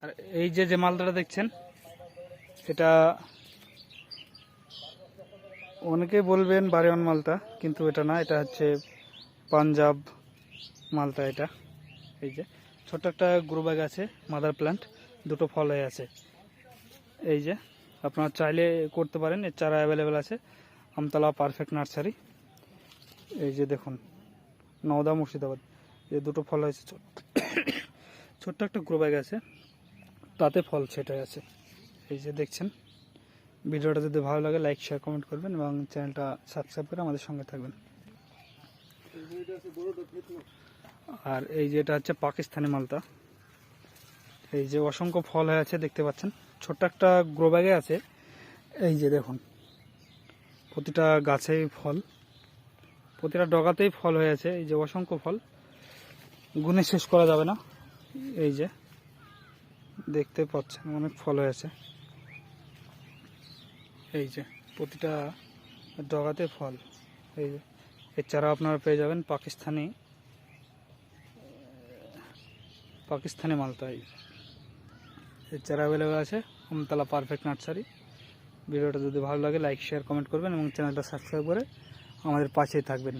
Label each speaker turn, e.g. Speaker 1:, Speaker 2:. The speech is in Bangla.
Speaker 1: আর এই যে যে মালটাটা দেখছেন, এটা অনেকে বলবেন বারেওয়ান মালটা, কিন্তু এটা না, এটা হচ্ছে পাঞ্জাব মালটা। এটা এই যে ছোট্ট একটা গ্রো ব্যাগ আছে, মাদার প্ল্যান্ট, দুটো ফল হয়ে আছে। এই যে আপনারা চাইলে করতে পারেন, এর চারা অ্যাভেলেবেল আছে আমতলা পারফেক্ট নার্সারি। এই যে দেখুন, নওদা মুর্শিদাবাদ, এই দুটো ফল হয়েছে। ছোট্ট একটা গ্রো ব্যাগ আছে, তাতে ফল ছেটে আছে। এই যে দেখছেন। ভিডিওটা যদি ভালো লাগে লাইক শেয়ার কমেন্ট করবেন এবং চ্যানেলটা সাবস্ক্রাইব করে আমাদের সঙ্গে থাকবেন। আর এই যে এটা হচ্ছে পাকিস্তানি মালটা। এই যে অসংখ্য ফল হয়ে আছে দেখতে পাচ্ছেন, ছোট্ট একটা গ্রো ব্যাগে আছে। এই যে দেখুন, প্রতিটা গাছেই ফল, প্রতিটা ডগাতেই ফল হয়ে আছে। এই যে অসংখ্য ফল, গুণে শেষ করা যাবে না। এই যে দেখতে পাচ্ছেন অনেক ফল হয়েছে। এই যে প্রতিটা ডগাতে ফল। এই যে এর চারা আপনারা পেয়ে যাবেন পাকিস্তানি মালটা। এর চারা অ্যাভেলেবেল আছে আমতলা পারফেক্ট নার্সারি। ভিডিওটা যদি ভালো লাগে লাইক শেয়ার কমেন্ট করবেন এবং চ্যানেলটা সাবস্ক্রাইব করে আমাদের পাশেই থাকবেন।